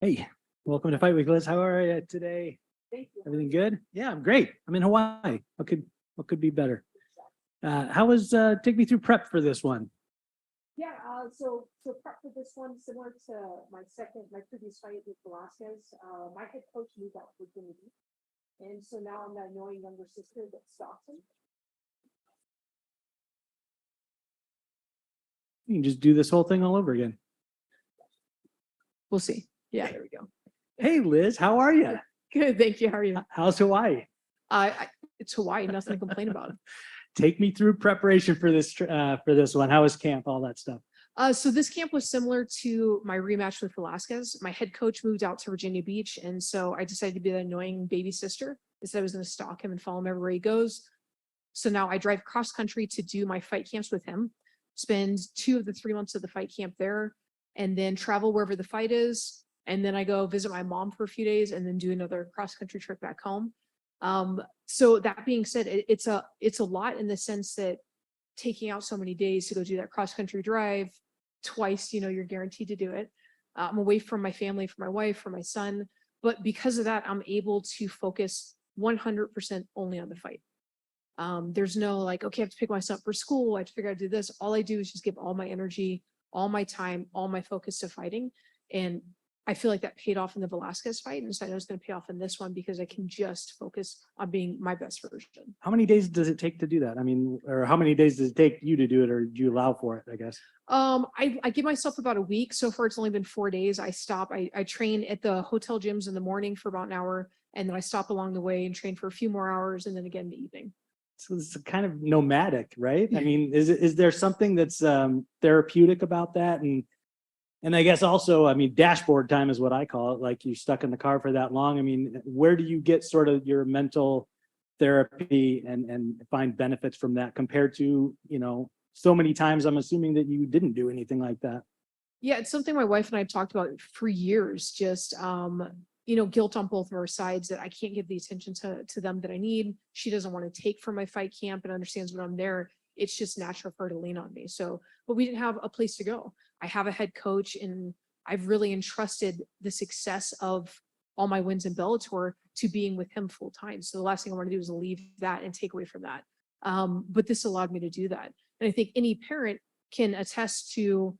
Hey, welcome to Fight Week, Liz. How are you today? Thank you. Everything good? Yeah, I'm great. I'm in Hawaii. What could be better? How was take me through prep for this one? Yeah, so prep for this one, similar to my previous fight with Velasquez, my head coach moved out to Virginia Beach. And so now I'm that annoying younger sister that stalks him. You can just do this whole thing all over again. We'll see. Yeah, there we go. Hey, Liz, how are you? Good, thank you. How are you? How's Hawaii? It's Hawaii, nothing to complain about. Take me through preparation for this one. How was camp? All that stuff. So this camp was similar to my rematch with Velasquez. My head coach moved out to Virginia Beach, and so I decided to be the annoying baby sister. Instead, I was going to stalk him and follow him everywhere he goes. So now I drive cross country to do my fight camps with him, spend 2 of the 3 months of the fight camp there, and then travel wherever the fight is. And then I go visit my mom for a few days and then do another cross country trip back home. So that being said, it's a lot in the sense that taking out so many days to go do that cross country drive twice, you're guaranteed to do it. I'm away from my family, from my wife, from my son, but because of that, I'm able to focus 100% only on the fight. There's no like, okay, I have to pick myself up for school. I have to figure out how to do this. All I do is just give all my energy, all my time, all my focus to fighting. And I feel like that paid off in the Velasquez fight. And so I know it's going to pay off in this one because I can just focus on being my best version. How many days does it take to do that? I mean, or how many days does it take you to do it, or do you allow for it? I guess. I give myself about a week. So far, it's only been 4 days. I stop. I train at the hotel gyms in the morning for about an hour, and then I stop along the way and train for a few more hours, and then again in the evening. So it's kind of nomadic, right? I mean, is there something that's therapeutic about that? And I guess also, I mean, dashboard time is what I call it. Like you're stuck in the car for that long. I mean, where do you get sort of your mental therapy and find benefits from that compared to, so many times I'm assuming that you didn't do anything like that. Yeah, it's something my wife and I have talked about for years. Just guilt on both of our sides that I can't give the attention to them that I need. She doesn't want to take from my fight camp and understands when I'm there. It's just natural for her to lean on me. So, but we didn't have a place to go. I have a head coach, and I've really entrusted the success of all my wins in Bellator to being with him full time. So the last thing I want to do is leave that and take away from that. But this allowed me to do that. And I think any parent can attest to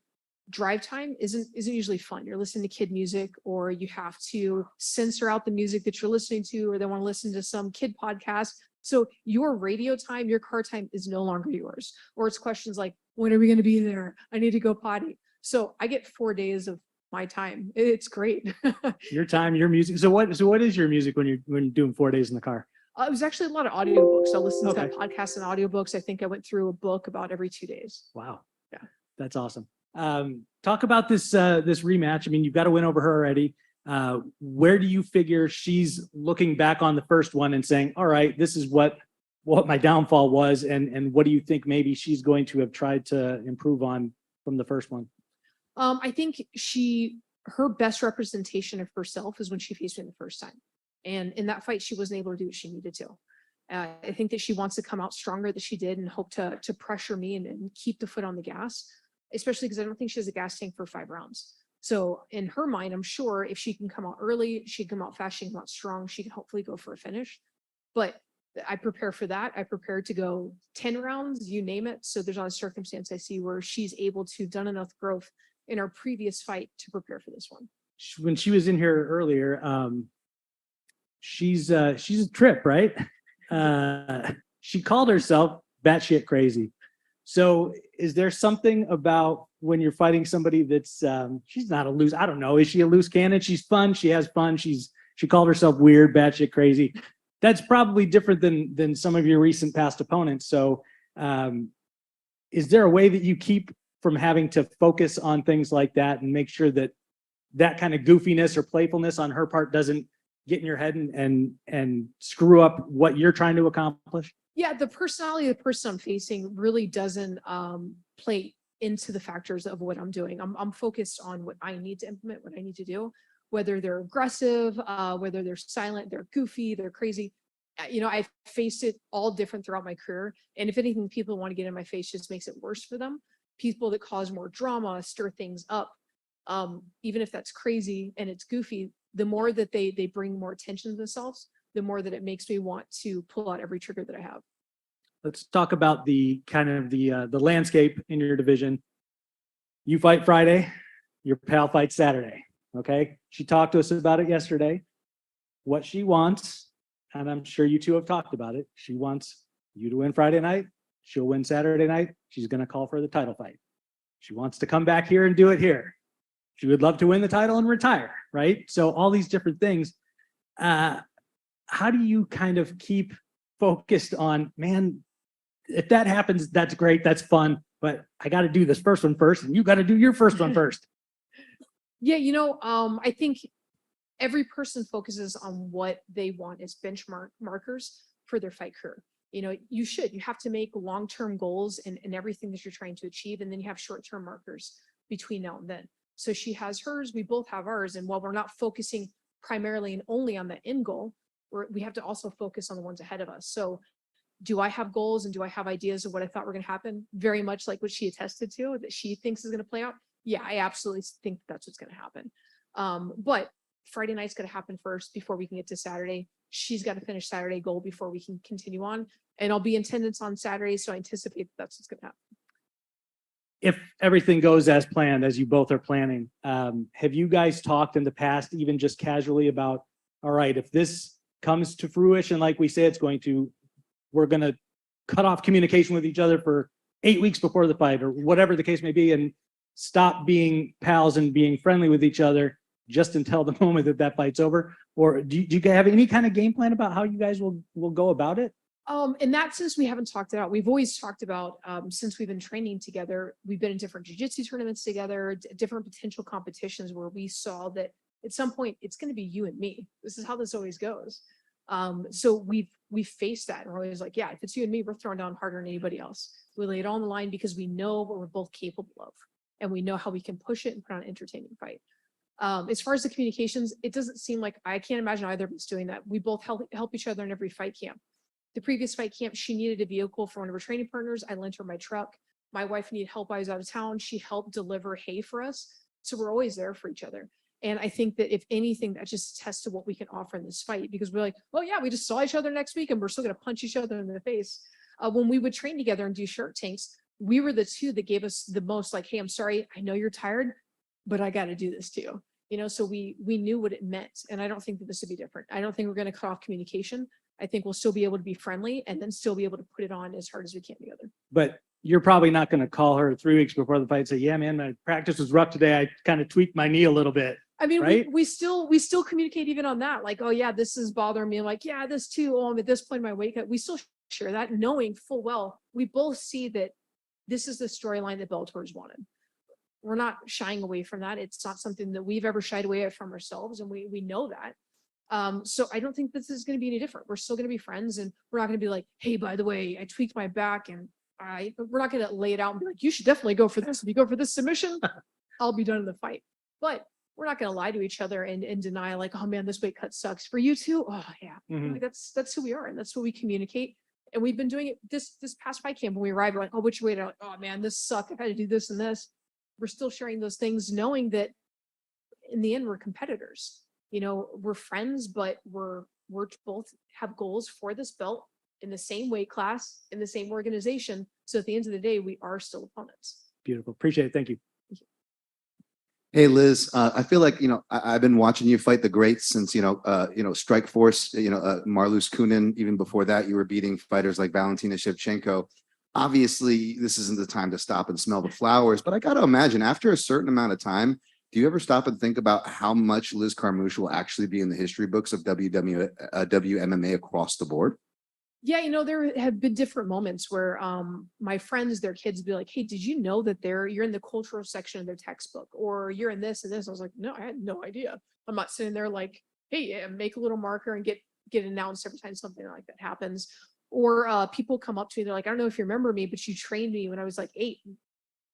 drive time isn't usually fun. You're listening to kid music, or you have to censor out the music that you're listening to, or they want to listen to some kid podcast. So your radio time, your car time is no longer yours. Or it's questions like, when are we going to be there? I need to go potty. So I get 4 days of my time. It's great. Your time, your music. So what is your music when you're doing 4 days in the car? It was actually a lot of audiobooks. I listened Okay. to podcasts and audiobooks. I think I went through a book about every 2 days. Wow. Yeah. That's awesome. Talk about this rematch. I mean, you've got to win over her already. Where do you figure she's looking back on the first one and saying, all right, this is what my downfall was, and what do you think maybe she's going to have tried to improve on from the first one? I think her best representation of herself is when she faced me the first time. And in that fight, she wasn't able to do what she needed to. I think that she wants to come out stronger than she did and hope to pressure me and keep the foot on the gas, especially because I don't think she has a gas tank for 5 rounds. So in her mind, I'm sure if she can come out early, she can come out fast, she can come out strong, she can hopefully go for a finish. But I prepare for that. I prepare to go 10 rounds, you name it. So there's not a circumstance I see where she's able to done enough growth in our previous fight to prepare for this one. When she was in here earlier, she's a trip, right? She called herself batshit crazy. So is there something about when you're fighting somebody that's she's not a loose, I don't know, is she a loose cannon? She's fun, she has fun, she called herself weird, batshit crazy. That's probably different than some of your recent past opponents. So is there a way that you keep from having to focus on things like that and make sure that that kind of goofiness or playfulness on her part doesn't get in your head and screw up what you're trying to accomplish? Yeah, the personality of the person I'm facing really doesn't play into the factors of what I'm doing. I'm focused on what I need to implement, what I need to do, whether they're aggressive, whether they're silent, they're goofy, they're crazy. I've faced it all different throughout my career. And if anything, people want to get in my face just makes it worse for them. People that cause more drama, stir things up. even if that's crazy and it's goofy, the more that they bring more attention to themselves, the more that it makes me want to pull out every trigger that I have. Let's talk about the kind of the landscape in your division. You fight Friday, your pal fights Saturday. Okay. She talked to us about it yesterday. What she wants, and I'm sure you two have talked about it. She wants you to win Friday night. She'll win Saturday night. She's going to call for the title fight. She wants to come back here and do it here. She would love to win the title and retire, right? So all these different things. How do you kind of keep focused on, man, if that happens, that's great, that's fun, but I got to do this first one first, and you got to do your first one first. Yeah, I think every person focuses on what they want as benchmark markers for their fight career. You have to make long-term goals in everything that you're trying to achieve, and then you have short-term markers between now and then. So she has hers, we both have ours, and while we're not focusing primarily and only on the end goal, we have to also focus on the ones ahead of us. So do I have goals and do I have ideas of what I thought were going to happen? Very much like what she attested to, that she thinks is going to play out. Yeah, I absolutely think that's what's going to happen. But Friday night's going to happen first before we can get to Saturday. She's got to finish Saturday goal before we can continue on. And I'll be in attendance on Saturday, so I anticipate that's what's going to happen. If everything goes as planned, as you both are planning, have you guys talked in the past, even just casually, about, all right, if this comes to fruition, like we say it's going to, we're going to cut off communication with each other for 8 weeks before the fight, or whatever the case may be, and stop being pals and being friendly with each other just until the moment that fight's over? Or do you have any kind of game plan about how you guys will go about it? In that sense, we haven't talked it out. We've always talked about, since we've been training together, we've been in different jiu-jitsu tournaments together, different potential competitions where we saw that at some point it's going to be you and me. This is how this always goes. So we've faced that, and we're always like, yeah, if it's you and me, we're throwing down harder than anybody else. We lay it all on the line because we know what we're both capable of, and we know how we can push it and put on an entertaining fight. As far as the communications, it doesn't seem like, I can't imagine either of us doing that. We both help each other in every fight camp. The previous fight camp, she needed a vehicle for one of her training partners. I lent her my truck. My wife needed help. I was out of town. She helped deliver hay for us. So we're always there for each other. And I think that if anything, that just attests to what we can offer in this fight, because we're like, oh yeah, we just saw each other next week and we're still going to punch each other in the face. When we would train together and do Shark Tanks, we were the two that gave us the most, like, hey, I'm sorry, I know you're tired, but I got to do this too. So we knew what it meant. And I don't think that this would be different. I don't think we're going to cut off communication. I think we'll still be able to be friendly and then still be able to put it on as hard as we can together. But you're probably not going to call her 3 weeks before the fight and say, yeah, man, my practice was rough today. I kind of tweaked my knee a little bit. I mean, right? we still communicate even on that. Like, oh yeah, this is bothering me. I'm like, yeah, this too. Oh, I'm at this point in my weight cut. We still share that, knowing full well we both see that this is the storyline that Bellator's wanted. We're not shying away from that. It's not something that we've ever shied away from ourselves, and we know that. So I don't think this is going to be any different. We're still going to be friends, and we're not going to be like, hey, by the way, I tweaked my back, and we're not going to lay it out and be like, you should definitely go for this. If you go for this submission, I'll be done in the fight. But we're not going to lie to each other and deny, like, oh man, this weight cut sucks for you too. Oh yeah, like, that's who we are, and that's what we communicate. And we've been doing it this past fight camp. When we arrived, we're like, oh, which weight? Like, oh man, this sucked. I've had to do this and this. We're still sharing those things, knowing that in the end, we're competitors. We're friends, but we're both have goals for this belt in the same weight class, in the same organization. So at the end of the day, we are still opponents. Beautiful. Appreciate it. Thank you. Hey, Liz, I feel like, I've been watching you fight the greats since, Strike Force, Marlus Kunin. Even before that, you were beating fighters like Valentina Shevchenko. Obviously, this isn't the time to stop and smell the flowers, but I got to imagine after a certain amount of time, do you ever stop and think about how much Liz Carmouche will actually be in the history books of WMMA across the board? Yeah, there have been different moments where my friends, their kids be like, hey, did you know that you're in the cultural section of their textbook, or you're in this and this? I was like, no, I had no idea. I'm not sitting there like, hey, make a little marker and get announced every time something like that happens. Or people come up to me, they're like, I don't know if you remember me, but you trained me when I was like 8.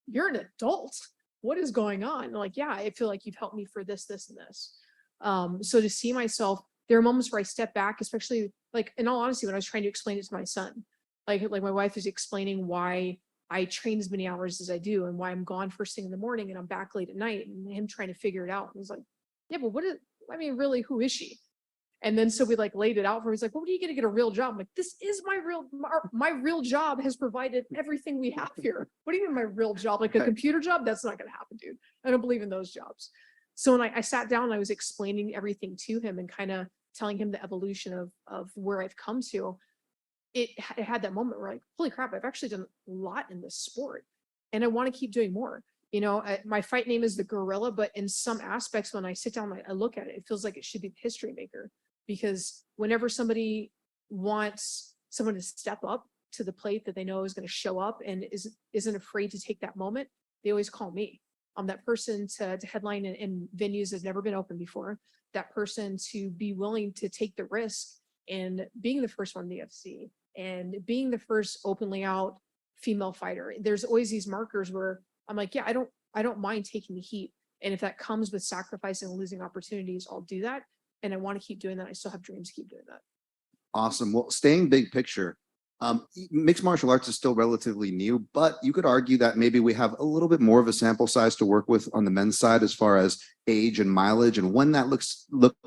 You're an adult. What is going on? And I'm like, yeah, I feel like you've helped me for this, this, and this. So to see myself, there are moments where I step back, especially like, in all honesty, when I was trying to explain it to my son, like my wife is explaining why I train as many hours as I do and why I'm gone first thing in the morning and I'm back late at night, and him trying to figure it out. And he's like, yeah, but really, who is she? And then so we like laid it out for him. He's like, well, what are you going to get a real job? I'm like, this is my real job has provided everything we have here. What do you mean my real job? Like a computer job? That's not going to happen, dude. I don't believe in those jobs. So when I sat down and I was explaining everything to him and kind of telling him the evolution of where I've come to, it had that moment where like, holy crap, I've actually done a lot in this sport and I want to keep doing more. You know, my fight name is the Gorilla, but in some aspects, when I sit down, I look at it, it feels like it should be the history maker, because whenever somebody wants someone to step up to the plate that they know is going to show up and isn't afraid to take that moment, they always call me. I'm that person to headline in venues that's never been open before, that person to be willing to take the risk and being the first one in the UFC and being the first openly out female fighter. There's always these markers where I'm like, yeah, I don't mind taking the heat. And if that comes with sacrificing and losing opportunities, I'll do that. And I want to keep doing that. I still have dreams to keep doing that. Awesome. Well, staying big picture, mixed martial arts is still relatively new, but you could argue that maybe we have a little bit more of a sample size to work with on the men's side as far as age and mileage and when that looks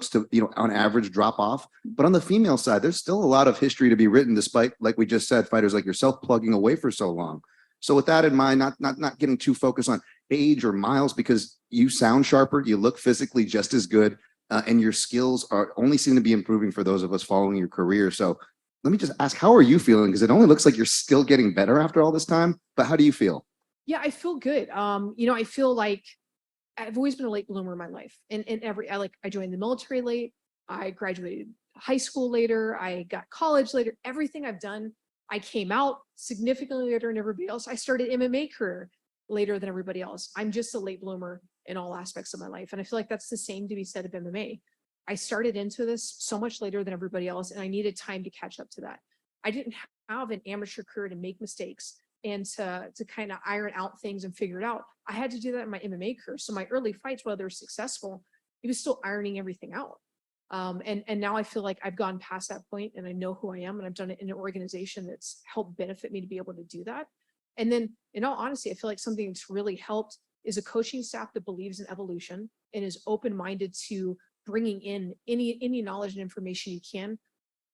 to, you know, on average drop off. But on the female side, there's still a lot of history to be written, despite, like we just said, fighters like yourself plugging away for so long. So with that in mind, not getting too focused on age or miles, because you sound sharper, you look physically just as good, and your skills are only seem to be improving for those of us following your career. So let me just ask, how are you feeling? Because it only looks like you're still getting better after all this time, but how do you feel? Yeah, I feel good. You know, I feel like I've always been a late bloomer in my life. And I joined the military late. I graduated high school later. I got college later. Everything I've done, I came out significantly later than everybody else. I started MMA career later than everybody else. I'm just a late bloomer in all aspects of my life. And I feel like that's the same to be said of MMA. I started into this so much later than everybody else, and I needed time to catch up to that. I didn't have an amateur career to make mistakes and to kind of iron out things and figure it out. I had to do that in my MMA career. So my early fights, while they're successful, it was still ironing everything out. And now I feel like I've gone past that point and I know who I am, and I've done it in an organization that's helped benefit me to be able to do that. And then in all honesty, I feel like something that's really helped is a coaching staff that believes in evolution and is open-minded to bringing in any knowledge and information you can,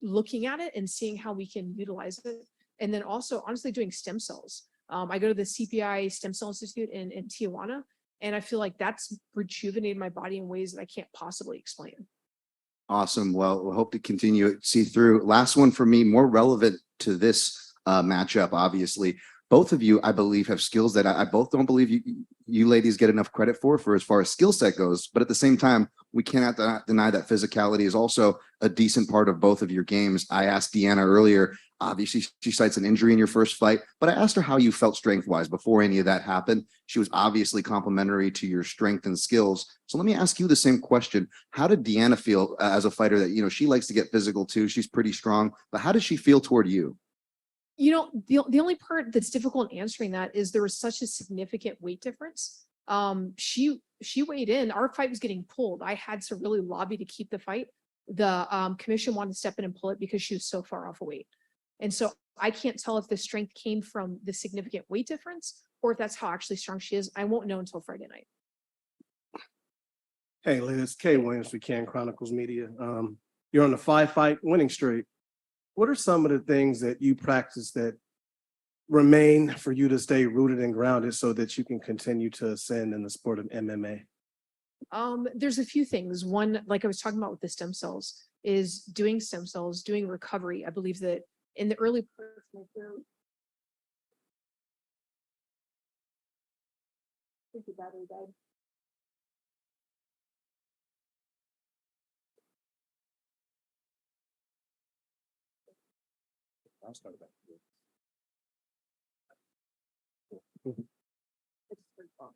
looking at it and seeing how we can utilize it. And then also honestly doing stem cells. I go to the CPI Stem Cell Institute in Tijuana, and I feel like that's rejuvenated my body in ways that I can't possibly explain. Awesome. Well, we'll hope to continue to see through. Last one for me, more relevant to this matchup, obviously. Both of you, I believe, have skills that I both don't believe you ladies get enough credit for as far as skill set goes. But at the same time, we cannot deny that physicality is also a decent part of both of your games. I asked DeAnna earlier, obviously she cites an injury in your first fight, but I asked her how you felt strength-wise before any of that happened. She was obviously complimentary to your strength and skills. So let me ask you the same question. How did DeAnna feel as a fighter that, you know, she likes to get physical too. She's pretty strong, but how does she feel toward you? You know, the only part that's difficult in answering that is there was such a significant weight difference. She weighed in. Our fight was getting pulled. I had to really lobby to keep the fight. The commission wanted to step in and pull it because she was so far off of weight. And so I can't tell if the strength came from the significant weight difference or if that's how actually strong she is. I won't know until Friday night. Hey, Liz, Kay Williams for Can Chronicles Media. You're on the 5-fight winning streak. What are some of the things that you practice that remain for you to stay rooted and grounded so that you can continue to ascend in the sport of MMA? There's a few things. One, like I was talking about with the stem cells, is doing stem cells, doing recovery. I believe that in the early part of my career, I think the battery died. I'll start back. It's pretty fun.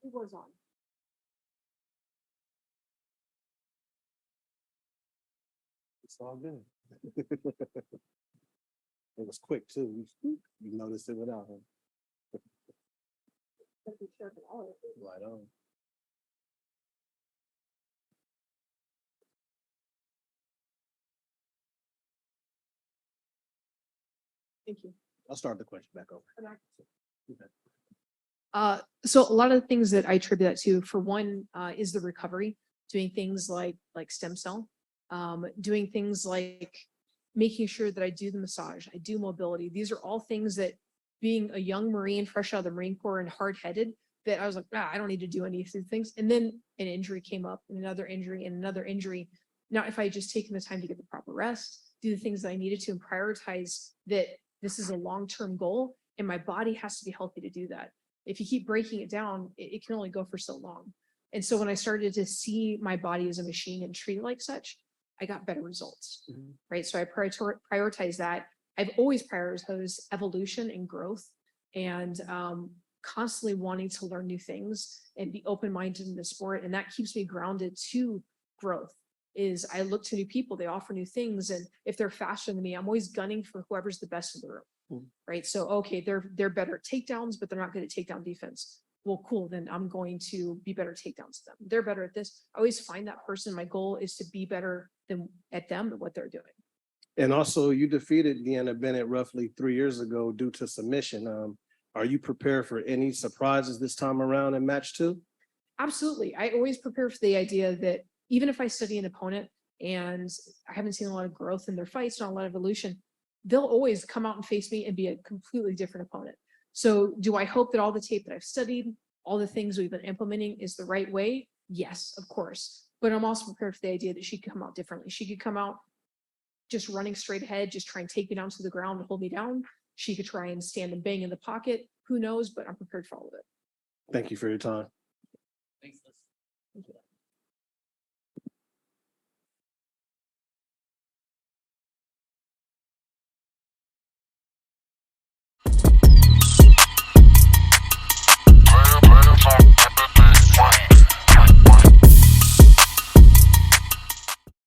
It was on. It's all good. It was quick too. You noticed it without him. Right on. Thank you. I'll start the question back over. So a lot of the things that I attribute that to, for one, is the recovery, doing things like stem cell, doing things like making sure that I do the massage, I do mobility. These are all things that, being a young Marine, fresh out of the Marine Corps and hard-headed, that I was like, I don't need to do any of these things. And then an injury came up, and another injury, and another injury. Now, if I had just taken the time to get the proper rest, do the things that I needed to, and prioritize that this is a long-term goal, and my body has to be healthy to do that. If you keep breaking it down, it can only go for so long. And so when I started to see my body as a machine and treat it like such, I got better results, right? So I prioritize that. I've always prioritized evolution and growth, and constantly wanting to learn new things and be open-minded in the sport. And that keeps me grounded to growth. Is I look to new people, they offer new things. And if they're faster than me, I'm always gunning for whoever's the best in the room. Right. So, okay, they're better at takedowns, but they're not good at takedown defense. Well, cool. Then I'm going to be better at takedowns than them. They're better at this. I always find that person. My goal is to be better at them and what they're doing. And also, you defeated DeAnna Bennett roughly 3 years ago due to submission. Are you prepared for any surprises this time around in match 2? Absolutely. I always prepare for the idea that even if I study an opponent and I haven't seen a lot of growth in their fights, not a lot of evolution, they'll always come out and face me and be a completely different opponent. So do I hope that all the tape that I've studied, all the things we've been implementing is the right way? Yes, of course. But I'm also prepared for the idea that she could come out differently. She could come out just running straight ahead, just try and take me down to the ground and hold me down. She could try and stand and bang in the pocket. Who knows? But I'm prepared for all of it. Thank you for your time. Thanks, Liz. Thank you.